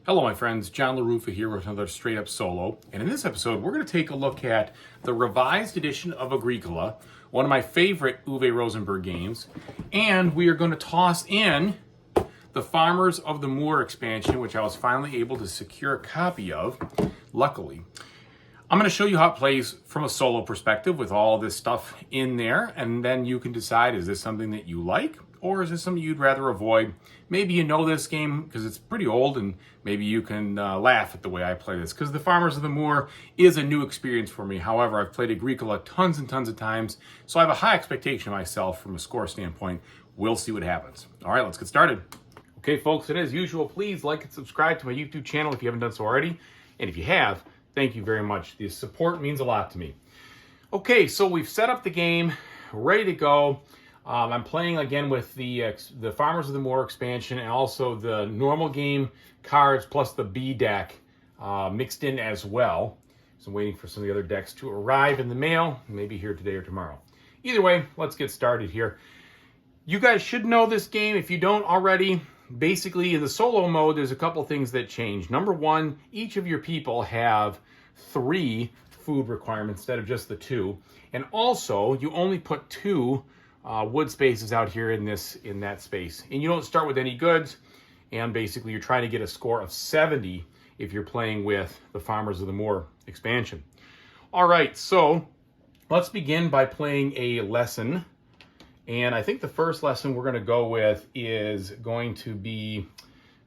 Hello my friends, John LaRuffa here with another straight up solo. And in this episode, we're going to take a look at the revised edition of Agricola, one of my favorite Uwe Rosenberg games. And we are going to toss in the Farmers of the Moor expansion, which I was finally able to secure a copy of, luckily. I'm going to show you how it plays from a solo perspective with all this stuff in there, and then you can decide, is this something that you like, or is this something you'd rather avoid? Maybe you know this game because it's pretty old, and maybe you can laugh at the way I play this, because the Farmers of the Moor is a new experience for me. However, I've played Agricola tons and tons of times, so I have a high expectation of myself from a score standpoint. We'll see what happens. All right, let's get started. Okay, folks, and as usual, please like and subscribe to my YouTube channel if you haven't done so already, and if you have, thank you very much. The support means a lot to me. Okay, so we've set up the game, ready to go. I'm playing again with the Farmers of the Moor expansion and also the normal game cards plus the B deck mixed in as well. So I'm waiting for some of the other decks to arrive in the mail, maybe here today or tomorrow. Either way, let's get started here. You guys should know this game if you don't already. Basically, in the solo mode, there's a couple things that change. Number one, each of your people have 3 food requirements instead of just the 2. And also, you only put 2 wood spaces out here in that space. And you don't start with any goods. And basically, you're trying to get a score of 70 if you're playing with the Farmers of the Moor expansion. All right, so let's begin by playing a lesson. And I think the first lesson we're going to go with is going to be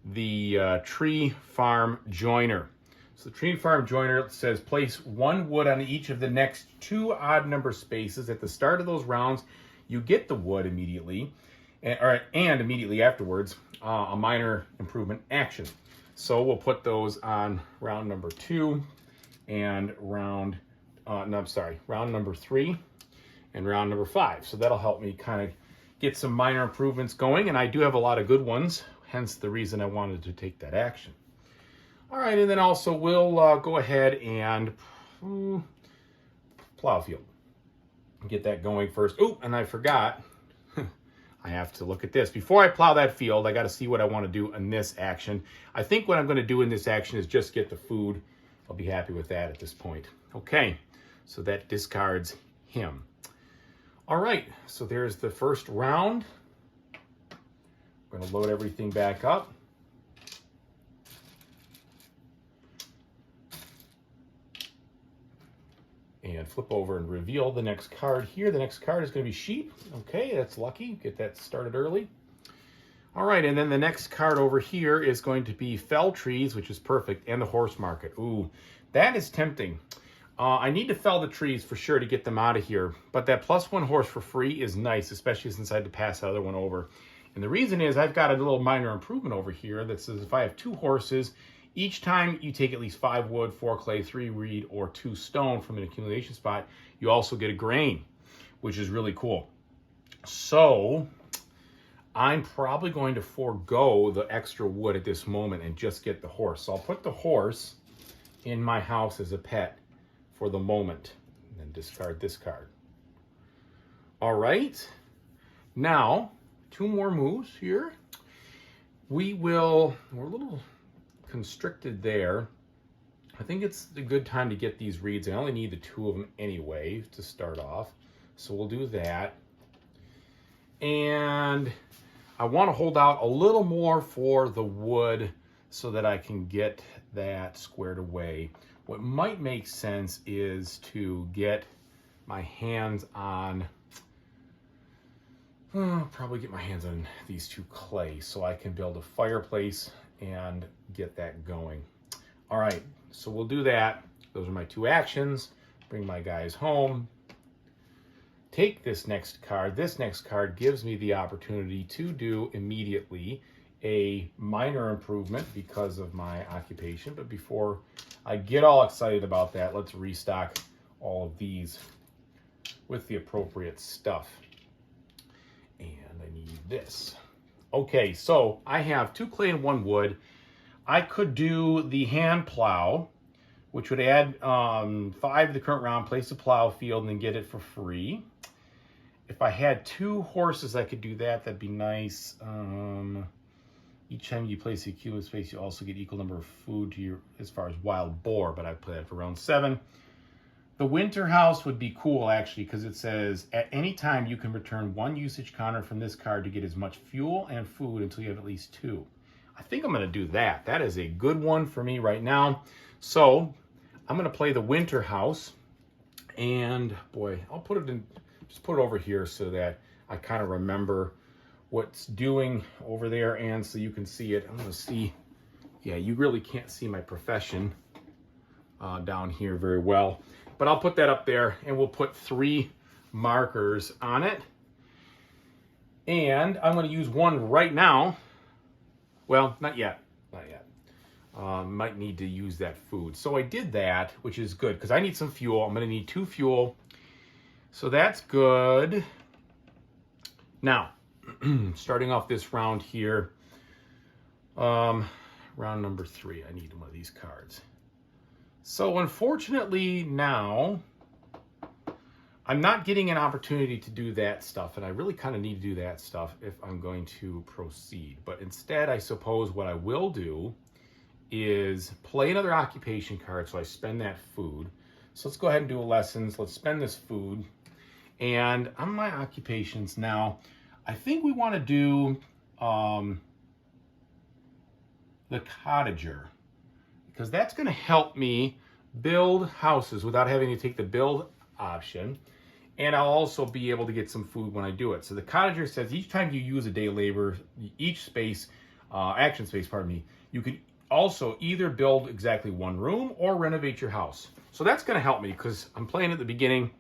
the Tree Farm Joiner. So the Tree Farm Joiner says place 1 wood on each of the next 2 odd number spaces. At the start of those rounds, you get the wood immediately, and immediately afterwards, a minor improvement action. So we'll put those on round number 2 and round number 3 and round number 5. So that'll help me kind of get some minor improvements going, and I do have a lot of good ones, hence the reason I wanted to take that action. All right, and then also we'll go ahead and plow field. Get that going first. Oh, and I forgot. I have to look at this. Before I plow that field, I got to see what I want to do in this action. I think what I'm going to do in this action is just get the food. I'll be happy with that at this point. Okay, so that discards him. All right, so there's the first round. I'm going to load everything back up. And flip over and reveal the next card here. The next card is going to be sheep. Okay, that's lucky. Get that started early. All right, and then the next card over here is going to be fell trees, which is perfect, and the horse market. Ooh, that is tempting. I need to fell the trees for sure to get them out of here, but that +1 horse for free is nice, especially since I had to pass the other one over. And the reason is I've got a little minor improvement over here that says if I have 2 horses, each time you take at least 5 wood, 4 clay, 3 reed, or 2 stone from an accumulation spot, you also get a grain, which is really cool. So I'm probably going to forego the extra wood at this moment and just get the horse. So I'll put the horse in my house as a pet for the moment, and then discard this card. All right, now 2 more moves here. We're a little constricted there. I think it's a good time to get these reeds. I only need the 2 of them anyway to start off, so we'll do that. And I want to hold out a little more for the wood so that I can get that squared away. What might make sense is to get my hands on, probably get my hands on these 2 clay so I can build a fireplace and get that going. All right, so we'll do that. Those are my 2 actions. Bring my guys home. Take this next card. This next card gives me the opportunity to do immediately a minor improvement because of my occupation. But before I get all excited about that, let's restock all of these with the appropriate stuff. And I need this. Okay, so I have 2 clay and 1 wood. I could do the hand plow, which would add 5 to the current round, place a plow field, and then get it for free. If I had 2 horses, I could do that. That'd be nice. Each time you place a cube of space, you also get equal number of food to your, as far as wild boar, but I play that for round 7. The winter house would be cool, actually, because it says, at any time you can return 1 usage counter from this card to get as much fuel and food until you have at least 2. I think I'm going to do that. That is a good one for me right now. So I'm going to play the winter house. And, boy, I'll put it in, just put it over here so that I kind of remember what's doing over there, and so you can see it. I'm going to see, yeah, you really can't see my profession down here very well. But I'll put that up there, and we'll put 3 markers on it. And I'm going to use one right now. Well, not yet. Not yet. Might need to use that food. So I did that, which is good, because I need some fuel. I'm going to need 2 fuel. So that's good. Now, starting off this round here, round number 3, I need one of these cards. So unfortunately now, I'm not getting an opportunity to do that stuff, and I really kind of need to do that stuff if I'm going to proceed. But instead, I suppose what I will do is play another occupation card, so I spend that food. So let's go ahead and do a lessons. Let's spend this food. And on my occupations now, I think we want to do the cottager, because that's going to help me build houses without having to take the build option. And I'll also be able to get some food when I do it. So the cottager says each time you use a day labor, each space, action space, pardon me, you can also either build exactly 1 room or renovate your house. So that's going to help me because I'm playing at the beginning.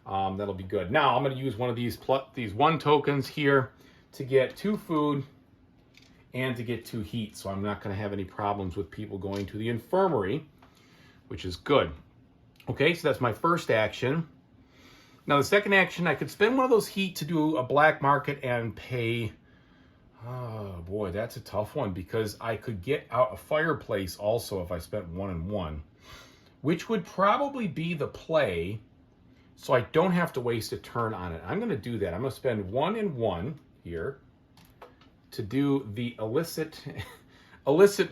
That'll be good. Now I'm going to use one of these 1 tokens here to get 2 food and to get 2 heat. So I'm not going to have any problems with people going to the infirmary, which is good. Okay, so that's my first action. Now the second action, I could spend one of those heat to do a black market and pay. Oh boy, that's a tough one, because I could get out a fireplace also if I spent 1 and 1, which would probably be the play, so I don't have to waste a turn on it. I'm going to do that. I'm going to spend 1 and 1 here to do the illicit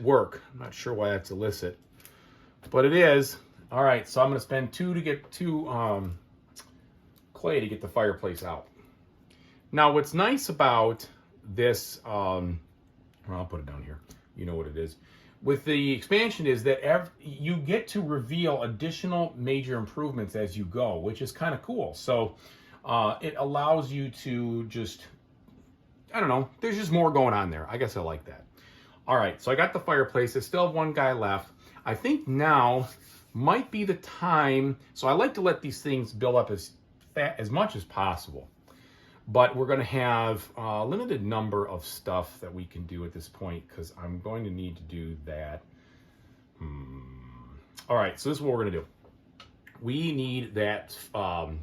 work. I'm not sure why that's illicit, but it is. All right, so I'm going to spend 2 to get 2 clay to get the fireplace out. Now, what's nice about this, well, I'll put it down here. You know what it is. With the expansion is that you get to reveal additional major improvements as you go, which is kind of cool. So it allows you to just, I don't know, there's just more going on there. I guess I like that. All right, so I got the fireplace. I still have 1 guy left. I think now might be the time. So I like to let these things build up as much as possible. But we're going to have a limited number of stuff that we can do at this point, because I'm going to need to do that. All right, so this is what we're going to do. We need that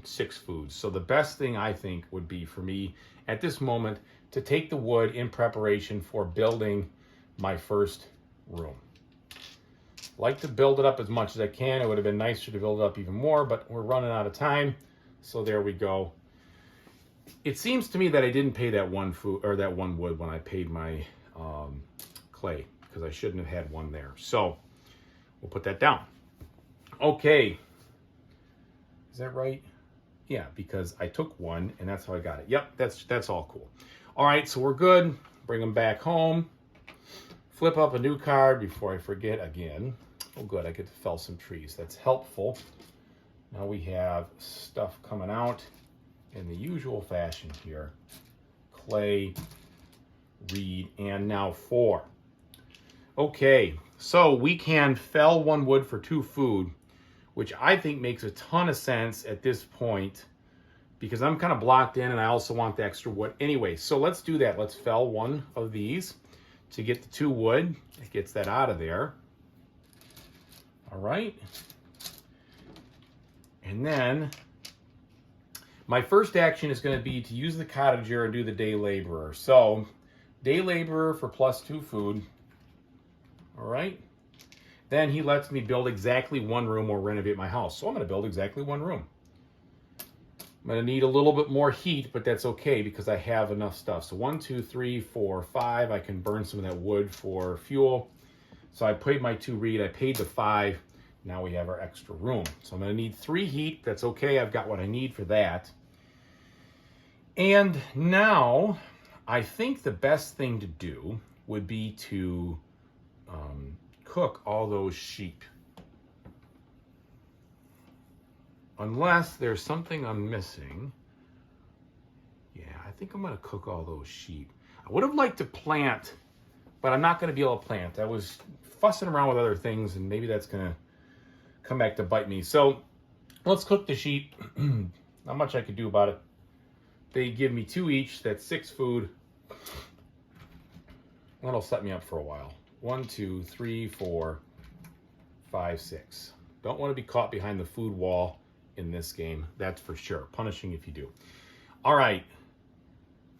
6 foods. So the best thing I think would be for me at this moment to take the wood in preparation for building my first room. Like to build it up as much as I can. It would have been nicer to build it up even more, but we're running out of time. So there we go. It seems to me that I didn't pay that 1 food or that 1 wood when I paid my clay, because I shouldn't have had 1 there. So we'll put that down. Okay. Is that right? Yeah, because I took 1 and that's how I got it. Yep, that's all cool. All right, so we're good. Bring them back home. Flip up a new card before I forget again. Oh, good, I get to fell some trees. That's helpful. Now we have stuff coming out in the usual fashion here. Clay, reed, and now 4. Okay, so we can fell 1 wood for 2 food, which I think makes a ton of sense at this point, because I'm kind of blocked in and I also want the extra wood anyway. So let's do that. Let's fell 1 of these to get the 2 wood. It gets that out of there. All right. And then my first action is going to be to use the cottager and do the day laborer. So day laborer for +2 food. All right. Then he lets me build exactly 1 room or renovate my house. So I'm going to build exactly 1 room. I'm going to need a little bit more heat, but that's okay because I have enough stuff. So 1, 2, 3, 4, 5. I can burn some of that wood for fuel. So I paid my 2 reed. I paid the 5. Now we have our extra room. So I'm going to need 3 heat. That's okay. I've got what I need for that. And now I think the best thing to do would be to cook all those sheep. Unless there's something I'm missing. Yeah, I think I'm going to cook all those sheep. I would have liked to plant, but I'm not going to be able to plant. I was fussing around with other things, and maybe that's going to come back to bite me. So let's cook the sheep. Not much I could do about it. They give me 2 each. That's 6 food. That'll set me up for a while. 1, 2, 3, 4, 5, 6. Don't want to be caught behind the food wall in this game, that's for sure. Punishing if you do. All right.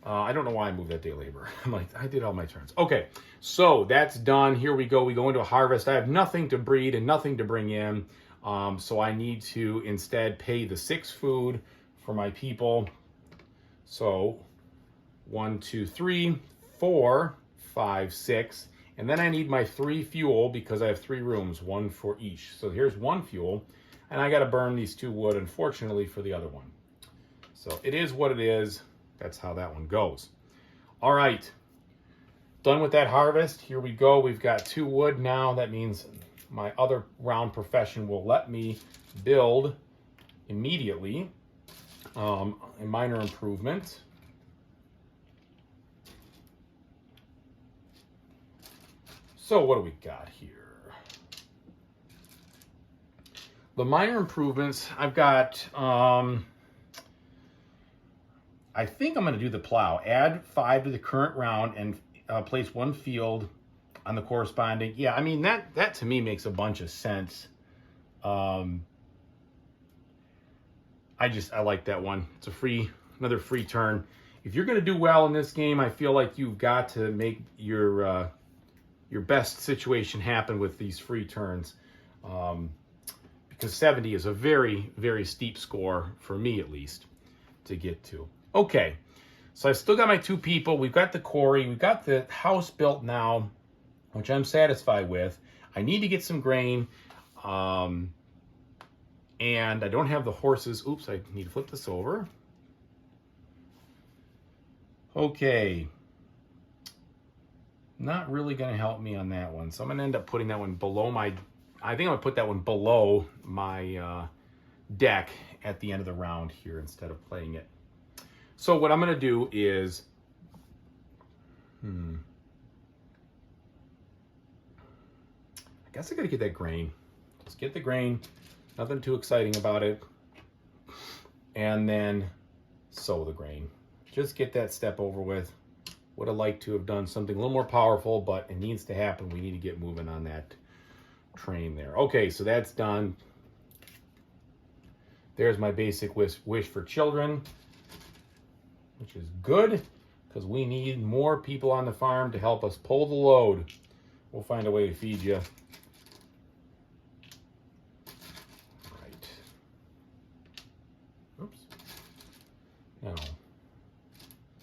I don't know why I moved that day labor. I'm like, I did all my turns. Okay, so that's done. Here we go. We go into a harvest. I have nothing to breed and nothing to bring in. So I need to instead pay the 6 food for my people. So 1, 2, 3, 4, 5, 6. And then I need my 3 fuel because I have 3 rooms, 1 for each. So here's 1 fuel. And I got to burn these 2 wood, unfortunately, for the other one. So it is what it is. That's how that one goes. All right. Done with that harvest. Here we go. We've got 2 wood now. That means my other round profession will let me build immediately a minor improvement. So what do we got here? The minor improvements, I've got, I think I'm going to do the plow. Add 5 to the current round and place 1 field on the corresponding. Yeah, I mean, that to me makes a bunch of sense. I like that one. It's another free turn. If you're going to do well in this game, I feel like you've got to make your best situation happen with these free turns. Because 70 is a very, very steep score, for me at least, to get to. Okay, so I've still got my 2 people. We've got the quarry. We've got the house built now, which I'm satisfied with. I need to get some grain, and I don't have the horses. Oops, I need to flip this over. Okay. Not really going to help me on that one. So I'm going to end up putting that one below my... I think I'm going to put that one below my deck at the end of the round here instead of playing it. So what I'm going to do is... I guess I got to get that grain. Just get the grain. Nothing too exciting about it. And then sow the grain. Just get that step over with. Would have liked to have done something a little more powerful, but it needs to happen. We need to get moving on that train there. Okay, so that's done. There's my basic wish for children, which is good because we need more people on the farm to help us pull the load. We'll find a way to feed you. Right. Oops. Now,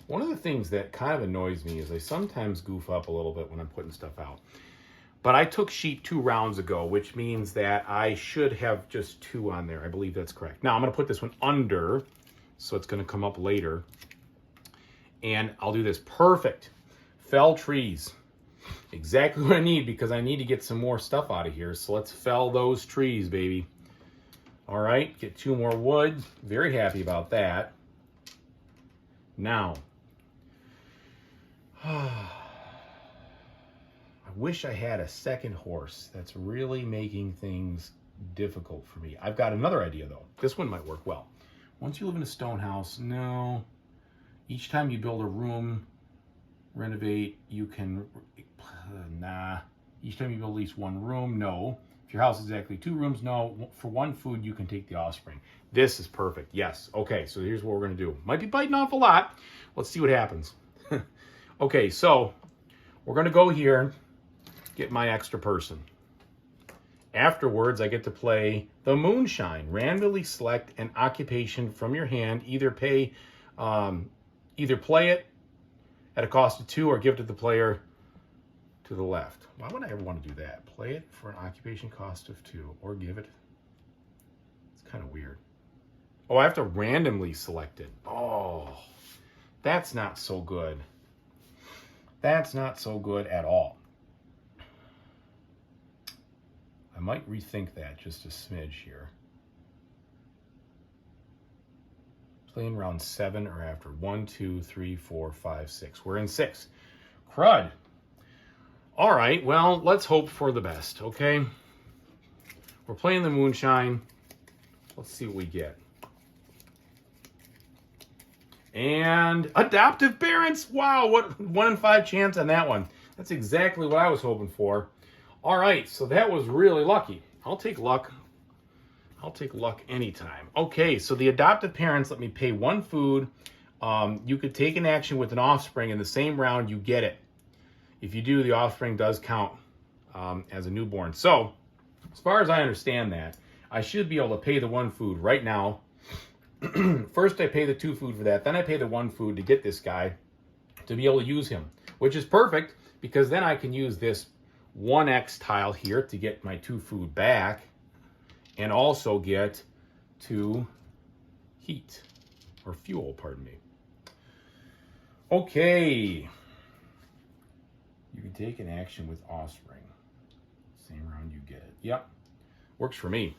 one of the things that kind of annoys me is I sometimes goof up a little bit when I'm putting stuff out. But I took sheep 2 rounds ago, which means that I should have just 2 on there. I believe that's correct. Now I'm going to put this one under, so it's going to come up later. And I'll do this. Perfect. Fell trees. Exactly what I need because I need to get some more stuff out of here. So let's fell those trees, baby. All right, get 2 more wood. Very happy about that. Now, I wish I had a second horse. That's really making things difficult for me. I've got another idea, though. This one might work well. Once you live in a stone house, no. Each time you build a room, renovate, you can... nah. Each time you build at least 1 room, no. If your house is exactly 2 rooms, no. For 1 food, you can take the offspring. This is perfect. Yes. Okay, so here's what we're going to do. Might be biting off a lot. Let's see what happens. Okay, so we're going to go here, get my extra person. Afterwards, I get to play the Moonshine. Randomly select an occupation from your hand. Either play it at a cost of 2 or give it to the player to the left. Why would I ever want to do that? Play it for an occupation cost of 2 or give it. It's kind of weird. Oh, I have to randomly select it. Oh, that's not so good. That's not so good at all. I might rethink that just a smidge here. Playing round 7 or after. 1, 2, 3, 4, 5, 6. We're in 6. Crud. All right, well, let's hope for the best, okay? We're playing the Moonshine. Let's see what we get. And adoptive parents. Wow, what 1 in 5 chance on that one. That's exactly what I was hoping for. All right, so that was really lucky. I'll take luck. I'll take luck anytime. Okay, so the adoptive parents let me pay 1 food. You could take an action with an offspring in the same round, you get it. If you do, the offspring does count as a newborn. So, as far as I understand that, I should be able to pay the 1 food right now. First, I pay the 2 food for that. Then I pay the 1 food to get this guy to be able to use him, which is perfect because then I can use this 1X tile here to get my 2 food back and also get 2 heat or fuel, pardon me. Okay. You can take an action with offspring. Same round you get it. Yep. Works for me.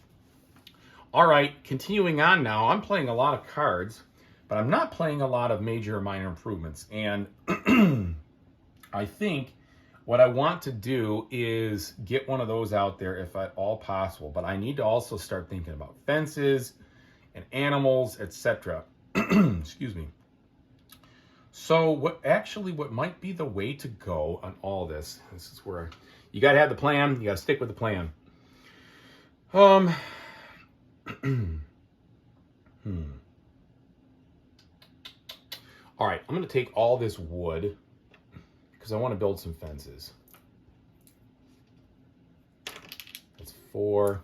All right, continuing on now. I'm playing a lot of cards, but I'm not playing a lot of major or minor improvements. And I think what I want to do is get one of those out there if at all possible. But I need to also start thinking about fences and animals, etc. Excuse me. So what might be the way to go on all this is where you got to have the plan. You got to stick with the plan. All right, I'm going to take all this wood because I want to build some fences. That's 4,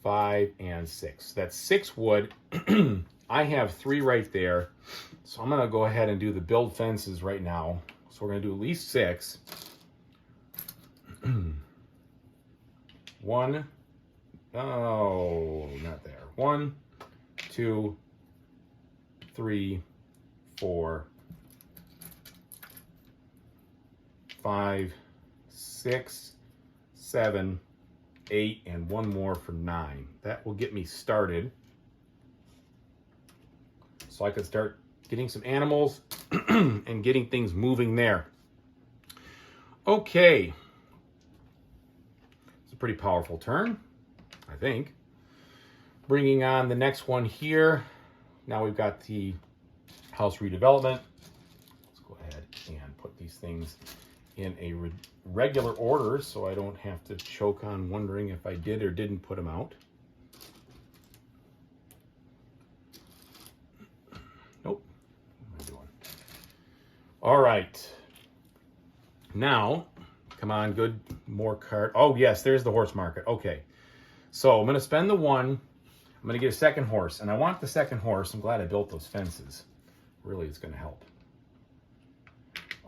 5, and 6. That's 6 wood. I have 3 right there. So I'm going to go ahead and do the build fences right now. So we're going to do at least 6. 1. Oh, not there. 1, 2, 3, 4, 5, 6, 7, 8, and 1 more for 9. That will get me started. So I can start getting some animals and getting things moving there. Okay. It's a pretty powerful turn, I think. Bringing on the next one here. Now we've got the house redevelopment. Let's go ahead and put these things in a regular order so I don't have to choke on wondering if I did or didn't put them out. Nope. What am I doing? All right. Now, come on, good. More card. Oh, yes, there's the horse market. Okay. So I'm going to spend the 1. I'm going to get a second horse. And I want the second horse. I'm glad I built those fences. Really, it's going to help.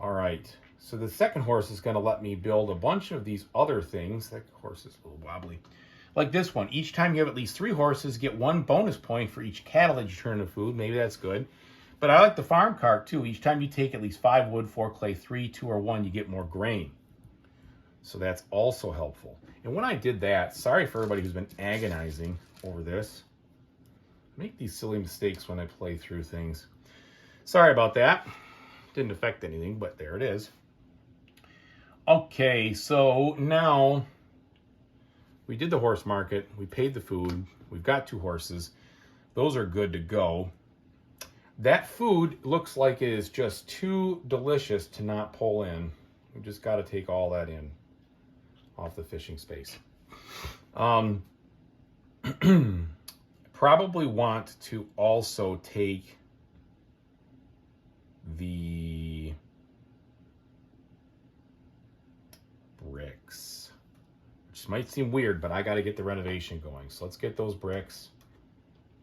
All right. So the second horse is going to let me build a bunch of these other things. That horse is a little wobbly. Like this one. Each time you have at least 3 horses, get 1 bonus point for each cattle that you turn into food. Maybe that's good. But I like the farm cart too. Each time you take at least 5 wood, 4 clay, 3, 2, or 1, you get more grain. So that's also helpful. And when I did that, sorry for everybody who's been agonizing over this. I make these silly mistakes when I play through things. Sorry about that. Didn't affect anything, but there it is. Okay, so now we did the horse market. We paid the food. We've got 2 horses. Those are good to go. That food looks like it is just too delicious to not pull in. We just got to take all that in off the fishing space. Probably want to also take the bricks, which which might seem weird, but I got to get the renovation going. So let's get those bricks.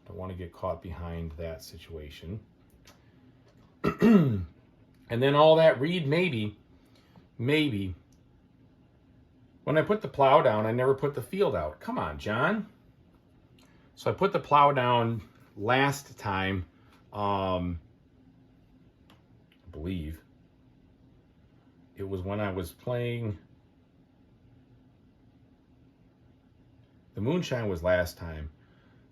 Don't want to get caught behind that situation. And then all that reed, maybe, when I put the plow down, I never put the field out. Come on, John. So I put the plow down last time, I believe. It was when I was playing. The moonshine was last time.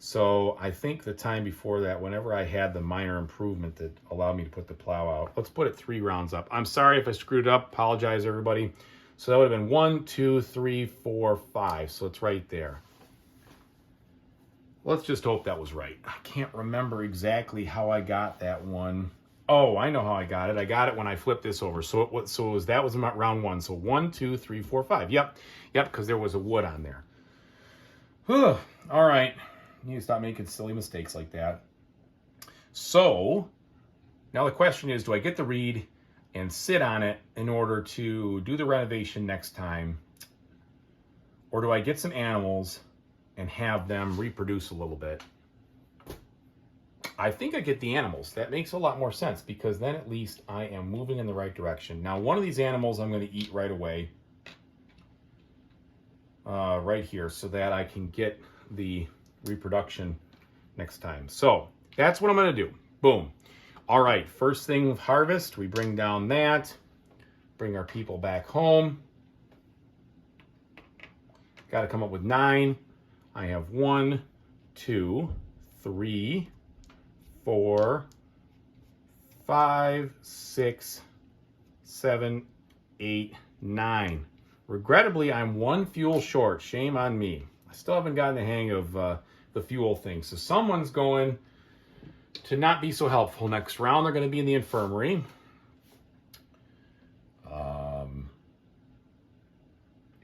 So I think the time before that, whenever I had the minor improvement that allowed me to put the plow out, let's put it 3 rounds up. I'm sorry if I screwed up. Apologize, everybody. So that would have been 1, 2, 3, 4, 5. So it's right there. Let's just hope that was right. I can't remember exactly how I got that one. Oh, I know how I got it. I got it when I flipped this over. So that was about round 1. So 1, 2, 3, 4, 5. Yep, because there was a wood on there. Whew. All right. You need to stop making silly mistakes like that. So now the question is, do I get the reed and sit on it in order to do the renovation next time? Or do I get some animals and have them reproduce a little bit? I think I get the animals. That makes a lot more sense because then at least I am moving in the right direction. Now, one of these animals I'm going to eat right away. Right here so that I can get the reproduction next time. So that's what I'm going to do. Boom. All right. First thing with harvest, we bring down that, bring our people back home. Got to come up with 9. I have 1, 2, 3, 4, 5, 6, 7, 8, 9. Regrettably, I'm 1 fuel short. Shame on me. I still haven't gotten the hang of the fuel thing. So someone's going to not be so helpful next round. They're going to be in the infirmary.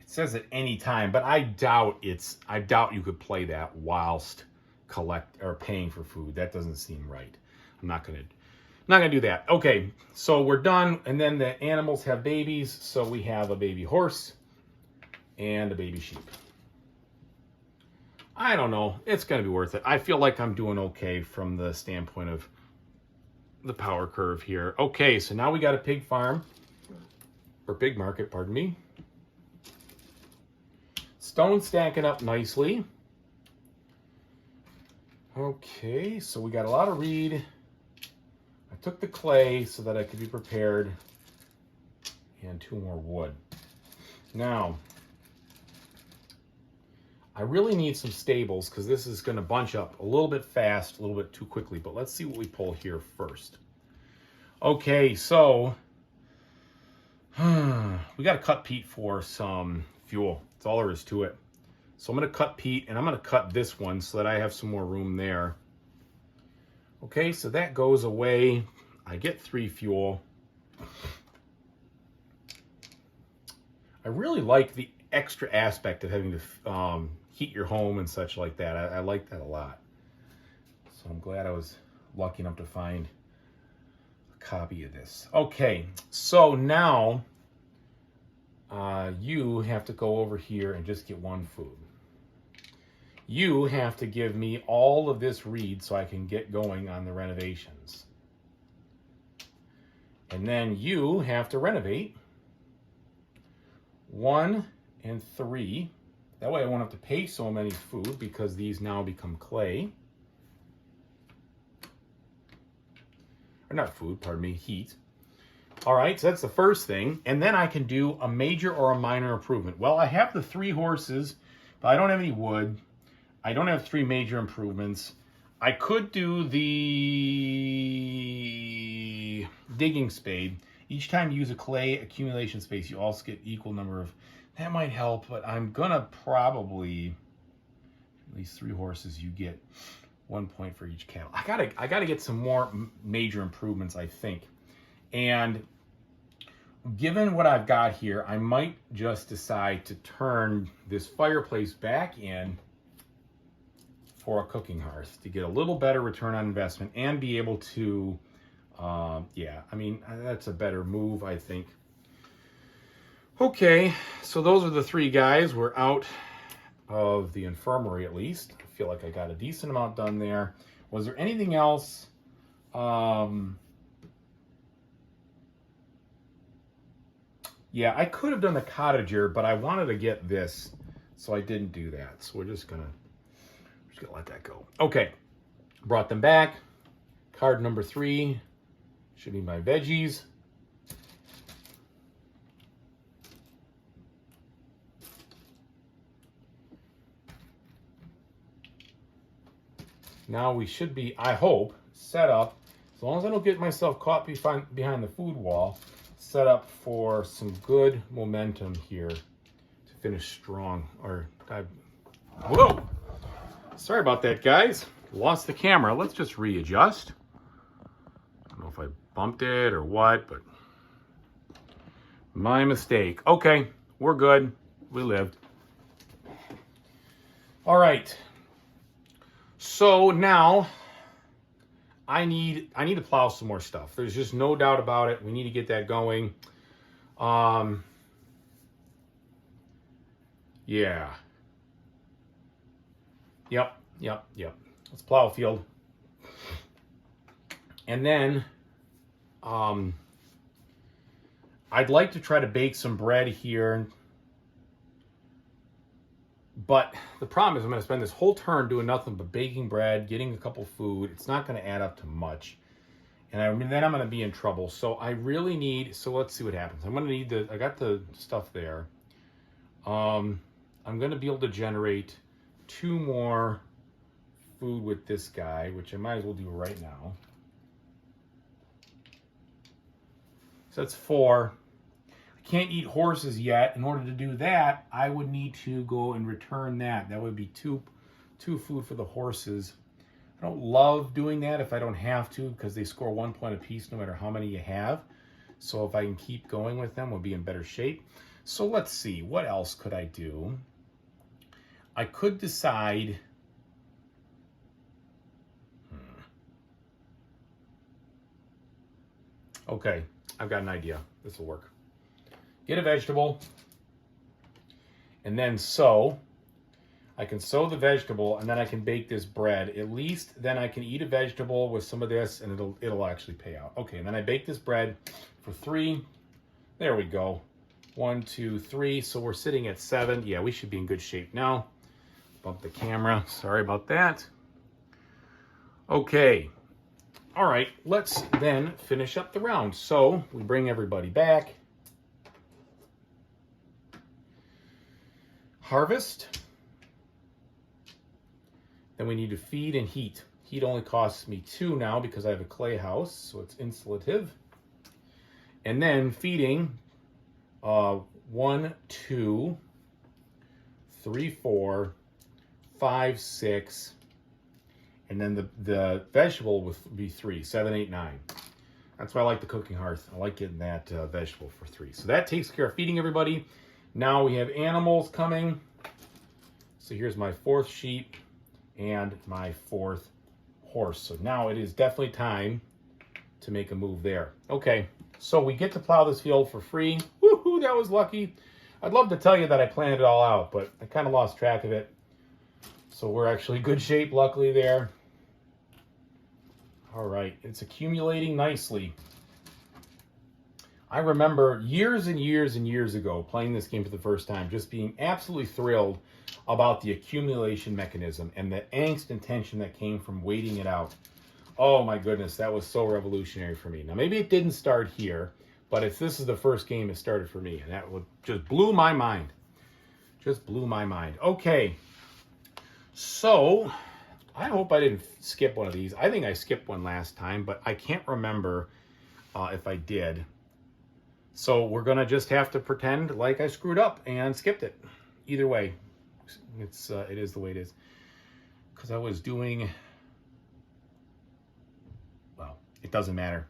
It says at any time, but I doubt you could play that whilst paying for food. That doesn't seem right. I'm not gonna do that. Okay, so we're done, and then the animals have babies. So we have a baby horse and a baby sheep. I don't know. It's gonna be worth it. I feel like I'm doing okay from the standpoint of the power curve here. Okay, so now we got a pig farm, or pig market, pardon me. Stone stacking up nicely. Okay, so we got a lot of reed. I took the clay so that I could be prepared. And 2 more wood. Now, I really need some stables because this is going to bunch up a little bit fast, a little bit too quickly. But let's see what we pull here first. Okay, so we got to cut peat for some fuel. That's all there is to it. So I'm going to cut peat, and I'm going to cut this one so that I have some more room there. Okay, so that goes away. I get 3 fuel. I really like the extra aspect of having to heat your home and such like that. I like that a lot. So I'm glad I was lucky enough to find a copy of this. Okay, so now you have to go over here and just get 1 food. You have to give me all of this reed so I can get going on the renovations. And then you have to renovate 1 and 3. That way I won't have to pay so many food because these now become clay. Or not food, pardon me, heat. All right, so that's the first thing. And then I can do a major or a minor improvement. Well, I have the 3 horses, but I don't have any wood. I don't have 3 major improvements. I could do the digging spade. Each time you use a clay accumulation space, you also get equal number of... That might help, but I'm gonna probably... At least 3 horses, you get 1 point for each cattle. I gotta get some more major improvements, I think. And given what I've got here, I might just decide to turn this fireplace back in for a cooking hearth to get a little better return on investment and be able to, yeah, I mean, that's a better move, I think. Okay, so those are the three guys. We're out of the infirmary at least. I feel like I got a decent amount done there. Was there anything else? Yeah, I could have done the cottager, but I wanted to get this, so I didn't do that. So we're just gonna let that go. Okay, brought them back. Card number 3 should be my veggies. Now we should be, I hope, set up, as long as I don't get myself caught behind the food wall, set up for some good momentum here to finish strong. Whoa! Sorry about that, guys. Lost the camera. Let's just readjust. I don't know if I bumped it or what, but my mistake. Okay, we're good. We lived. All right. So now I need to plow some more stuff. There's just no doubt about it. We need to get that going. Yeah. Yep. Let's plow a field. And then I'd like to try to bake some bread here. But the problem is I'm going to spend this whole turn doing nothing but baking bread, getting a couple food. It's not going to add up to much. And then I'm going to be in trouble. So I really need, so let's see what happens. I'm going to need I got the stuff there. I'm going to be able to generate 2 more food with this guy, which I might as well do right now. So that's 4. Can't eat horses yet. In order to do that, I would need to go and return that. That would be two food for the horses. I don't love doing that if I don't have to, because they score 1 point apiece no matter how many you have. So if I can keep going with them, we'll be in better shape. So let's see, what else could I do? I could decide. Okay, I've got an idea. This will work. Get a vegetable, and then sow. I can sow the vegetable, and then I can bake this bread. At least then I can eat a vegetable with some of this, and it'll actually pay out. Okay, and then I bake this bread for 3. There we go. 1, 2, 3. So we're sitting at 7. Yeah, we should be in good shape now. Bump the camera. Sorry about that. Okay. All right, let's then finish up the round. So we bring everybody back. Harvest. Then we need to feed and heat. Heat only costs me 2 now because I have a clay house, so it's insulative. And then feeding, 1, 2, 3, 4, 5, 6, and then the vegetable would be 3, 7, 8, 9. That's why I like the cooking hearth. I like getting that vegetable for 3. So that takes care of feeding everybody. Now we have animals coming. So here's my 4th sheep and my 4th horse. So now it is definitely time to make a move there. Okay, so we get to plow this field for free. Woohoo, that was lucky. I'd love to tell you that I planned it all out, but I kind of lost track of it. So we're actually in good shape, luckily, there. All right, it's accumulating nicely. I remember years and years and years ago playing this game for the first time, just being absolutely thrilled about the accumulation mechanism and the angst and tension that came from waiting it out. Oh my goodness, that was so revolutionary for me. Now maybe it didn't start here, but this is the first game it started for me, and that just blew my mind. Just blew my mind. Okay, so I hope I didn't skip one of these. I think I skipped one last time, but I can't remember if I did. So we're going to just have to pretend like I screwed up and skipped it. Either way, it is the way it is. Because I was doing, well, it doesn't matter.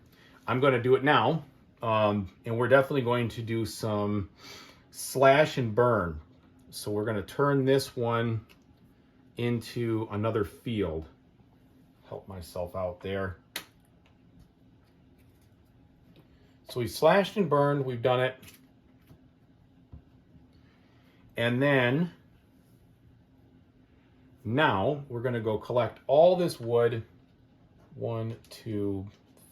I'm going to do it now. And we're definitely going to do some slash and burn. So we're going to turn this one into another field. Help myself out there. So we slashed and burned, we've done it. And then now we're going to go collect all this wood. 1, 2,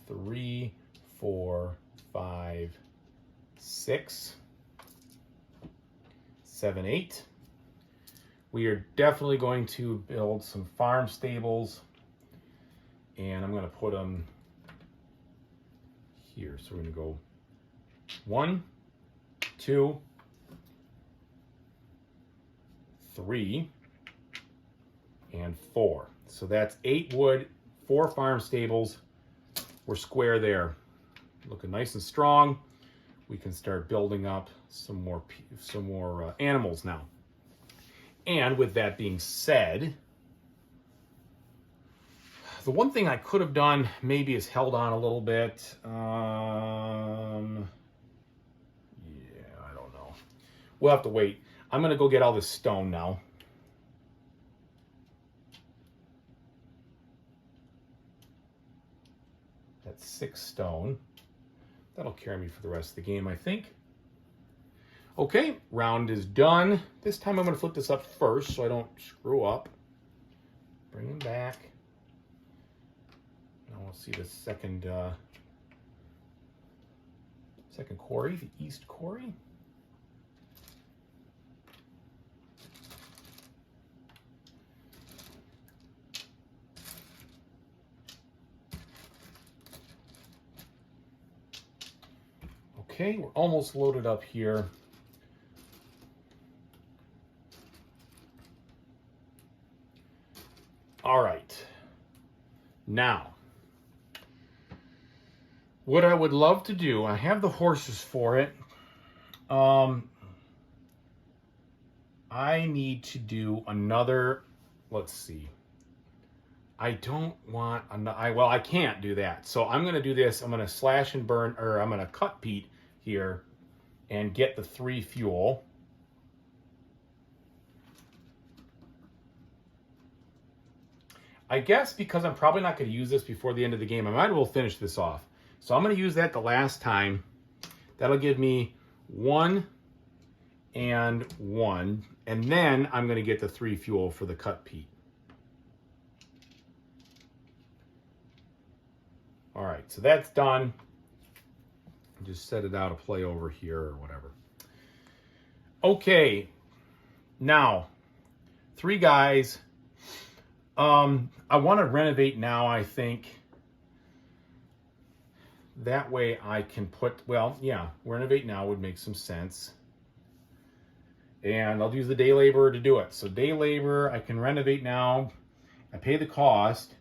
3, 4, 5, 6, 7, 8. We are definitely going to build some farm stables, and I'm going to put them here. So we're going to go 1, 2, 3, and 4. So that's 8 wood, 4 farm stables. We're square there. Looking nice and strong. We can start building up some more animals now. And with that being said, the one thing I could have done maybe is held on a little bit. Yeah, I don't know. We'll have to wait. I'm going to go get all this stone now. That's 6 stone. That'll carry me for the rest of the game, I think. Okay, round is done. This time I'm going to flip this up first so I don't screw up. Bring him back. Now we'll see the second quarry, the east quarry. Okay, we're almost loaded up here. All right. Now, what I would love to do, I have the horses for it. I need to do another, let's see. I don't want, I can't do that. So I'm going to do this. I'm going to slash and burn, or I'm going to cut peat here and get the 3 fuel. I guess because I'm probably not going to use this before the end of the game, I might as well finish this off. So I'm going to use that the last time. That'll give me 1 and 1. And then I'm going to get the 3 fuel for the cut peat. All right, so that's done. Just set it out of play over here or whatever. Okay, now 3 guys. I want to renovate now, I think. That way I can put, well, yeah, renovate now would make some sense. And I'll use the day laborer to do it. So day laborer, I can renovate now. I pay the cost.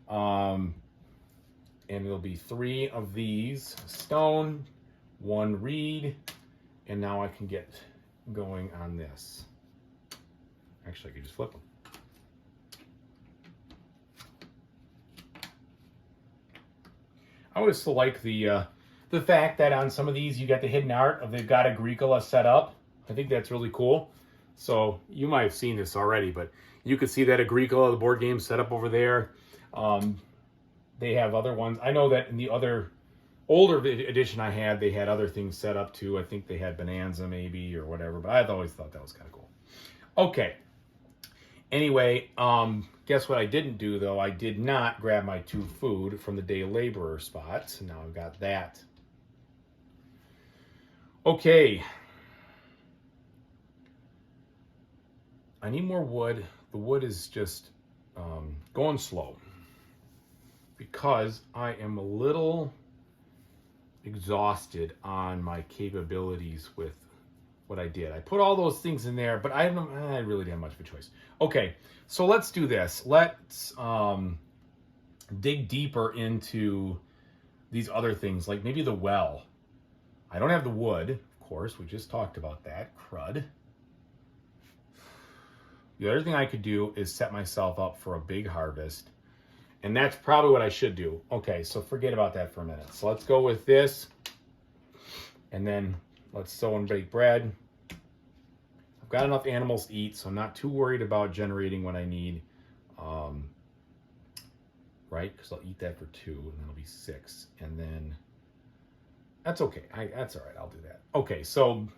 And it'll be 3 of these stone, 1 reed, and now I can get going on this. Actually, I could just flip them. I always still like the fact that on some of these you got the hidden art of they've got Agricola set up. I think that's really cool. So you might have seen this already, but you could see that Agricola, the board game, set up over there. They have other ones. I know that in the other older edition I had, they had other things set up too. I think they had Bonanza maybe or whatever, but I've always thought that was kind of cool. Okay. Anyway, guess what I didn't do though? I did not grab my 2 food from the day laborer spot. So now I've got that. Okay. I need more wood. The wood is just going slow because I am a little exhausted on my capabilities with what I did. I put all those things in there, but I really didn't have much of a choice. Okay, so let's do this. Let's dig deeper into these other things, like maybe the well. I don't have the wood, of course. We just talked about that. Crud. The other thing I could do is set myself up for a big harvest. And that's probably what I should do. Okay, so forget about that for a minute. So let's go with this. And then let's sow and bake bread. I've got enough animals to eat, so I'm not too worried about generating what I need. Right? Because I'll eat that for 2, and then it'll be 6. And then, that's okay. That's all right. I'll do that. Okay, so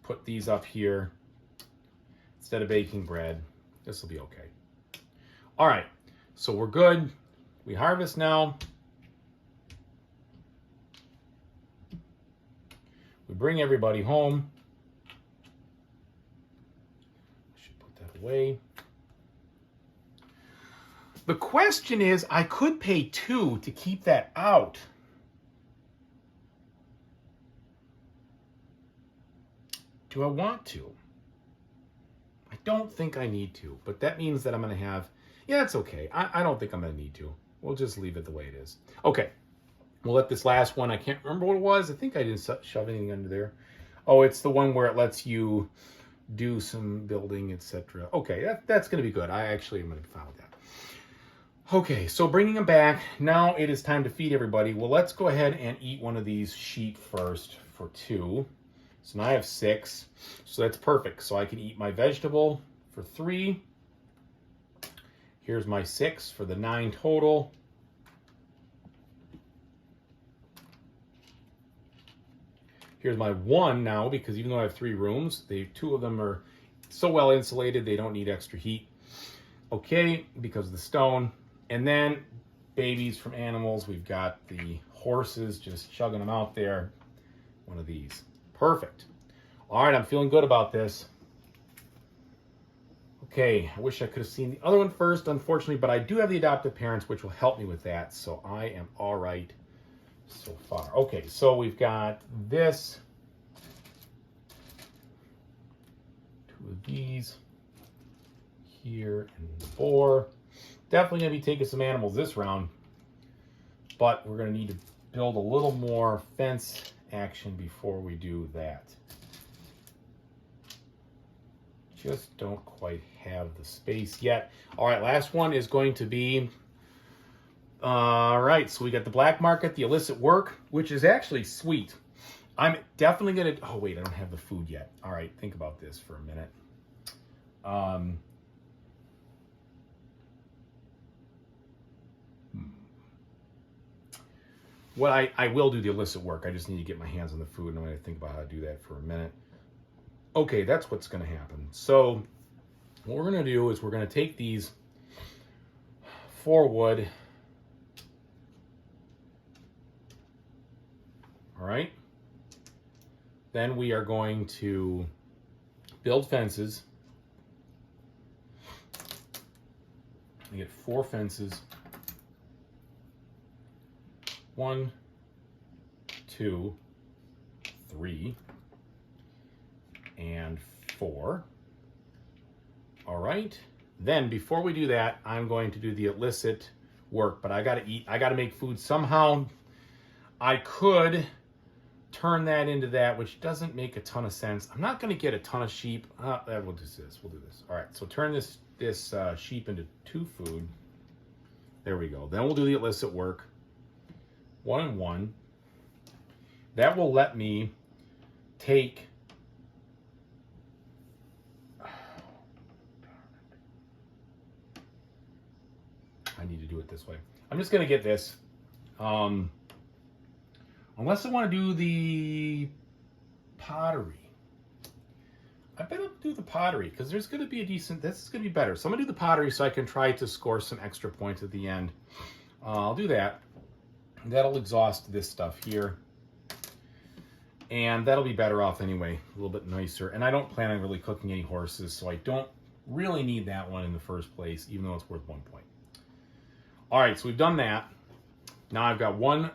put these up here instead of baking bread. This will be okay. All right, so we're good. We harvest now. We bring everybody home. I should put that away. The question is, I could pay 2 to keep that out. Do I want to? I don't think I need to, but that means that I'm going to have, yeah, it's okay. I don't think I'm going to need to. We'll just leave it the way it is. Okay, we'll let this last one, I can't remember what it was. I think I didn't shove anything under there. Oh, it's the one where it lets you do some building, etc. Okay, that's going to be good. I actually am going to be fine with that. Okay, so bringing them back, now it is time to feed everybody. Well, let's go ahead and eat one of these sheep first for 2. So now I have 6, so that's perfect. So I can eat my vegetable for 3. Here's my 6 for the 9 total. Here's my 1 now, because even though I have 3 rooms, 2 of them are so well insulated, they don't need extra heat. Okay, because of the stone. And then babies from animals, we've got the horses, just chugging them out there. One of these. Perfect. All right, I'm feeling good about this. Okay, I wish I could have seen the other one first, unfortunately, but I do have the adoptive parents, which will help me with that, so I am all right so far. Okay, so we've got this. 2 of these here and the boar. Definitely going to be taking some animals this round, but we're going to need to build a little more fence action before we do that. Just don't quite have the space yet. All right, last one is going to be, all right, so we got the black market, the illicit work, which is actually sweet. I'm definitely going to, oh wait, I don't have the food yet. All right, think about this for a minute. Well, I will do the illicit work. I just need to get my hands on the food, and I'm going to think about how to do that for a minute. Okay, that's what's going to happen. So what we're going to do is we're going to take these 4 wood. All right. Then we are going to build fences. I get 4 fences. 1, 2, 3, and 4. All right. Then before we do that, I'm going to do the illicit work, but I got to eat. I got to make food somehow. I could turn that into that, which doesn't make a ton of sense. I'm not going to get a ton of sheep. We'll do this. We'll do this. All right. So turn this sheep into 2 food. There we go. Then we'll do the illicit work. 1 and 1. That will let me take I need to do it this way. I'm just going to get this. Unless I want to do the pottery. I bet I'll do the pottery because there's going to be this is going to be better. So I'm going to do the pottery so I can try to score some extra points at the end. I'll do that. That'll exhaust this stuff here. And that'll be better off anyway, a little bit nicer. And I don't plan on really cooking any horses, so I don't really need that one in the first place, even though it's worth 1 point. All right, so we've done that. Now I've got 1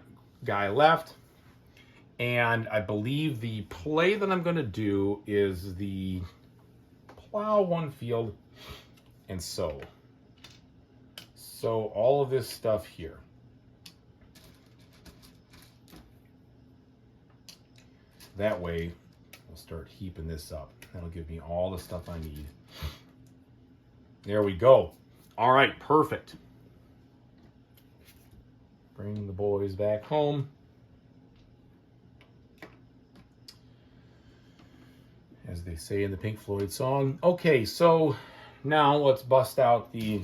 guy left. And I believe the play that I'm going to do is the plow 1 field and sow. So all of this stuff here. That way, we'll start heaping this up. That'll give me all the stuff I need. There we go. All right, perfect. Bring the boys back home. As they say in the Pink Floyd song. Okay, so now let's bust out the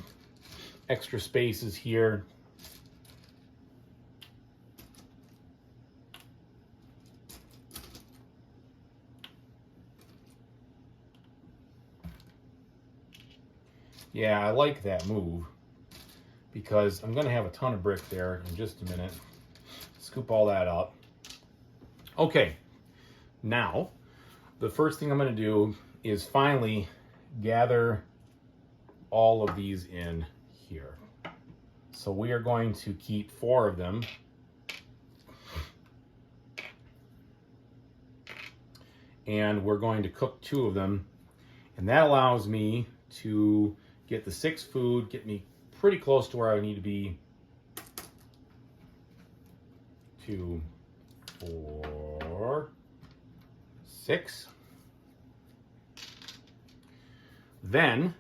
extra spaces here. Yeah, I like that move because I'm going to have a ton of brick there in just a minute. Scoop all that up. Okay, now the first thing I'm going to do is finally gather all of these in here. So we are going to keep 4 of them. And we're going to cook 2 of them. And that allows me to get the 6 food, get me pretty close to where I need to be. 2, 4, 6. Then,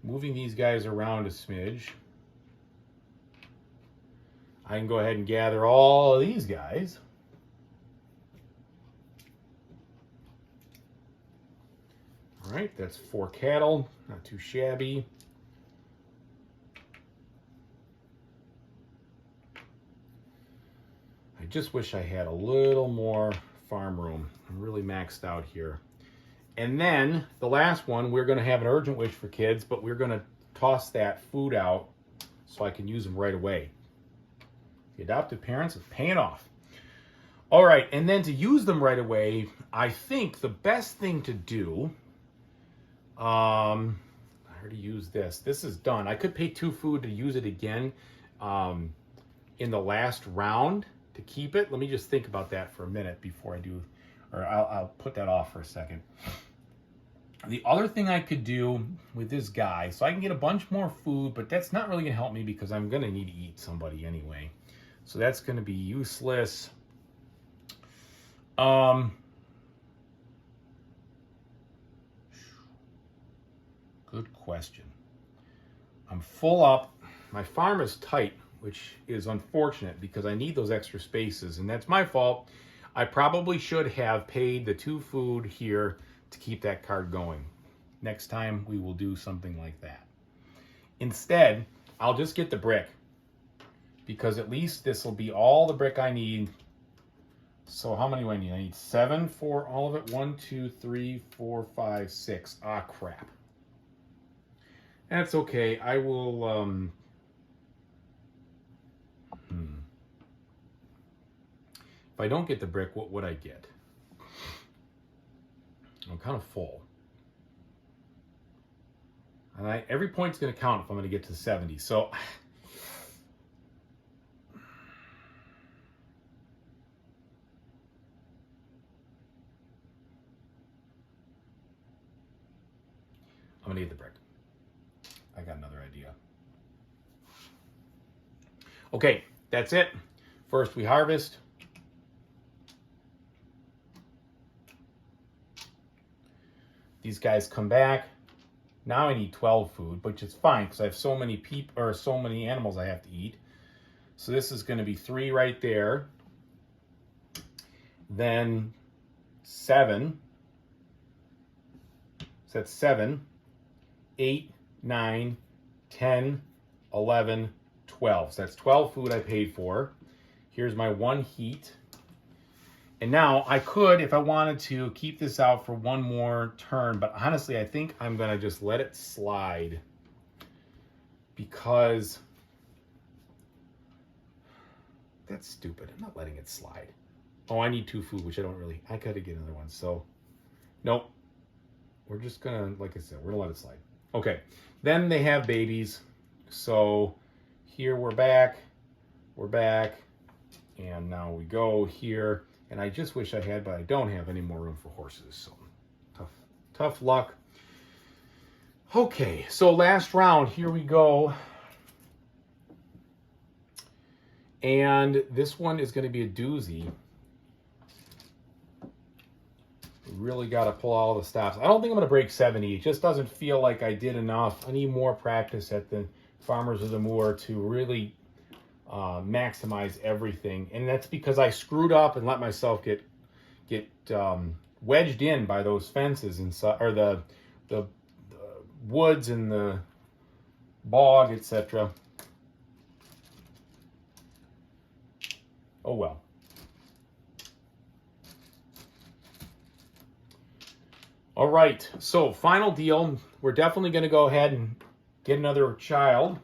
moving these guys around a smidge, I can go ahead and gather all of these guys. All right, that's 4 cattle, not too shabby. I just wish I had a little more farm room. I'm really maxed out here. And then the last one, we're going to have an urgent wish for kids, but we're going to toss that food out so I can use them right away. The adoptive parents are paying off. All right, and then to use them right away, I think the best thing to do, I already used this. This is done. I could pay 2 food to use it again in the last round to keep it. Let me just think about that for a minute before I do, or I'll put that off for a second. The other thing I could do with this guy, so I can get a bunch more food, but that's not really going to help me because I'm going to need to eat somebody anyway. So that's going to be useless. Good question. I'm full up. My farm is tight, which is unfortunate because I need those extra spaces, and that's my fault. I probably should have paid the 2 food here to keep that card going. Next time we will do something like that. Instead, I'll just get the brick because at least this will be all the brick I need. So how many do I need? I need 7 for all of it. 1, 2, 3, 4, 5, 6. Ah, crap. That's okay. I will, if I don't get the brick, what would I get? I'm kind of full. And every point's going to count if I'm going to get to 70. So I'm going to get the brick. I got another idea. Okay, that's it. First we harvest. These guys come back. Now I need 12 food, which is fine because I have so many so many animals I have to eat. So this is going to be 3 right there. Then 7. So that's 7, 8, 9, 10, 11, 12. So that's 12 food I paid for. Here's my 1 heat. And now I could, if I wanted to, keep this out for 1 more turn. But honestly, I think I'm going to just let it slide. Because that's stupid. I'm not letting it slide. Oh, I need 2 food, which I don't really. I got to get another one. So, nope. We're just going to, like I said, we're going to let it slide. Okay. Then they have babies. So here we're back. We're back. And now we go here. And I just wish I had, but I don't have any more room for horses. So tough luck. Okay, so last round, here we go. And this one is going to be a doozy. Really got to pull all the stops. I don't think I'm going to break 70. It just doesn't feel like I did enough. I need more practice at the Farmers of the Moor to really maximize everything. And that's because I screwed up and let myself get wedged in by those fences and or the woods and the bog, etc. Oh well. All right, so final deal. We're definitely going to go ahead and get another child.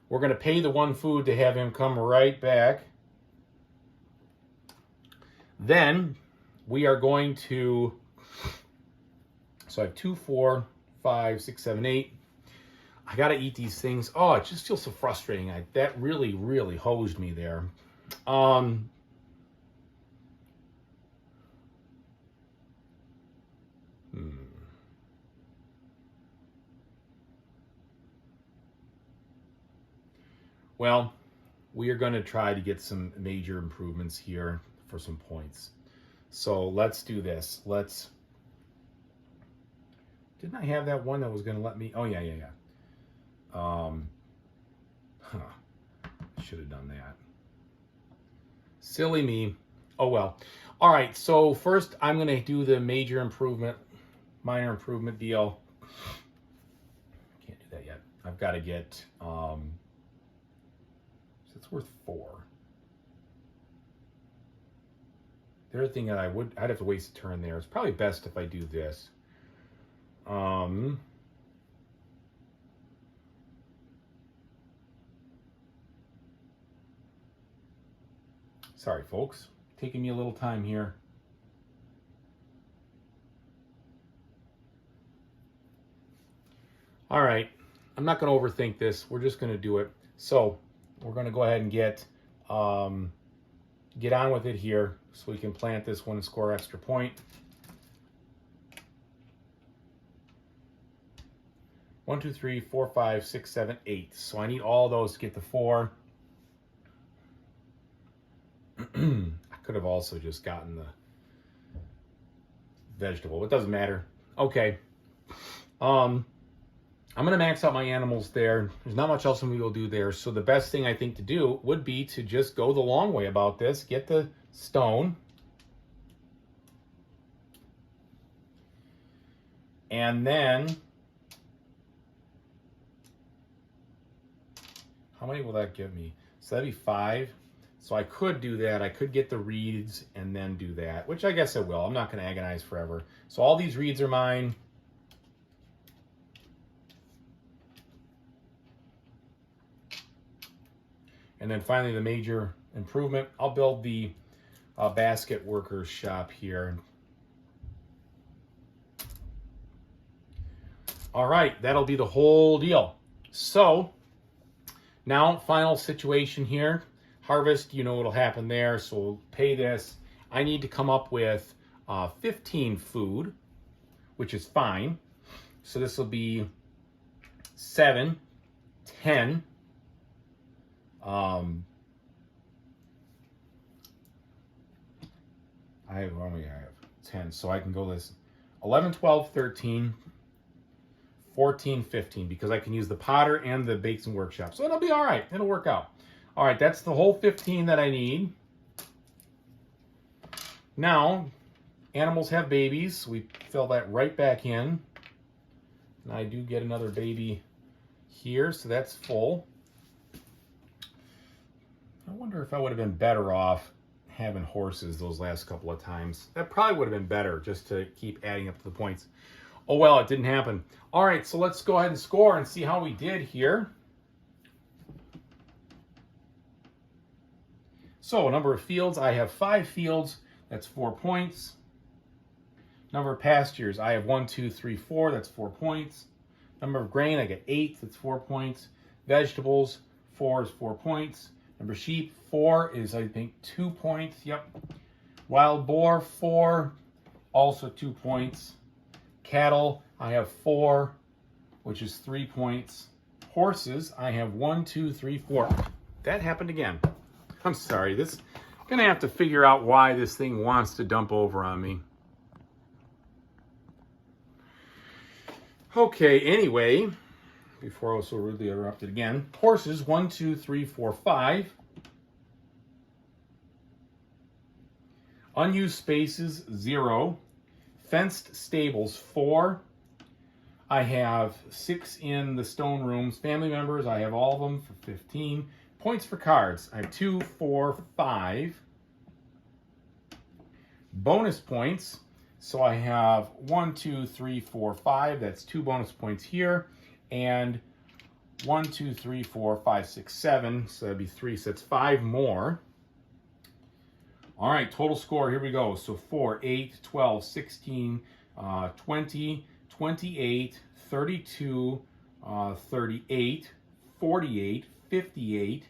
We're going to pay the one food to have him come right back. Then we are going to, so I have 2, 4, 5, 6, 7, 8. I got to eat these things. Oh, it just feels so frustrating. That really, really hosed me there. Well, we are going to try to get some major improvements here for some points. So let's do this. Didn't I have that one that was going to let me? Oh, yeah. Should have done that. Silly me. Oh, well. All right, so first I'm going to do the major improvement, minor improvement deal. Can't do that yet. I've got to get, it's worth 4. The other thing that I'd have to waste a turn there. It's probably best if I do this. Sorry, folks. Taking me a little time here. All right. I'm not going to overthink this. We're just going to do it. So we're going to go ahead and get on with it here so we can plant this one and score extra point. 1, 2, 3, 4, 5, 6, 7, 8. So I need all those to get the 4. I could have also just gotten the vegetable. It doesn't matter. Okay. I'm going to max out my animals there. There's not much else we will do there. So the best thing I think to do would be to just go the long way about this. Get the stone. And then, how many will that give me? So that'd be 5. So I could do that. I could get the reeds and then do that, which I guess I will. I'm not going to agonize forever. So all these reeds are mine. And then finally, the major improvement. I'll build the basket workers shop here. All right, that'll be the whole deal. So now, final situation here. Harvest, you know what'll happen there, so we'll pay this. I need to come up with 15 food, which is fine. So this will be 7, 10. I have 10, so I can go this 11, 12, 13, 14, 15, because I can use the potter and the bakes and workshop. So it'll be all right. It'll work out. All right, that's the whole 15 that I need. Now, animals have babies. We fill that right back in. And I do get another baby here, so that's full. I wonder if I would have been better off having horses those last couple of times. That probably would have been better, just to keep adding up to the points. Oh well, it didn't happen. All right, so let's go ahead and score and see how we did here. So, number of fields, I have 5 fields. That's 4 points. Number of pastures, I have 1, 2, 3, 4. That's 4 points. Number of grain, I get 8. That's 4 points. Vegetables, 4 is 4 points. Number of sheep, 4 is, I think, 2 points. Yep. Wild boar, 4, also 2 points. Cattle, I have 4, which is 3 points. Horses, I have 1, 2, 3, 4. That happened again. I'm sorry. I'm going to have to figure out why this thing wants to dump over on me. Okay, anyway, before I was so rudely interrupted again. Horses, 1, 2, 3, 4, 5. Unused spaces, 0. Fenced stables, 4. I have 6 in the stone rooms. Family members, I have all of them for 15. Points for cards, I have 2, 4, 5. Bonus points, So I have 1, 2, 3, 4, 5. That's 2 bonus points here. And 1, 2, 3, 4, 5, 6, 7. So that'd be 3. So that's 5 more. All right, total score. Here we go. So 4, 8, 12, 16, 20, 28, 32, 38, 48, 58,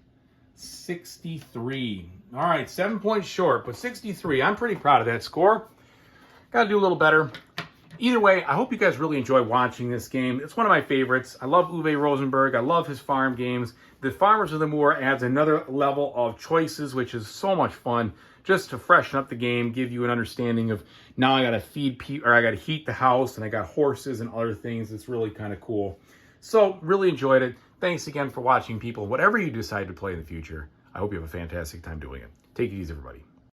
63. All right, 7 points short, but 63. I'm pretty proud of that score. Got to do a little better. Either way, I hope you guys really enjoy watching this game. It's one of my favorites. I love Uwe Rosenberg. I love his farm games. The Farmers of the Moor adds another level of choices, which is so much fun, just to freshen up the game, give you an understanding of now I got to I got to heat the house, and I got horses and other things. It's really kind of cool. So really enjoyed it. Thanks again for watching, people. Whatever you decide to play in the future, I hope you have a fantastic time doing it. Take it easy, everybody.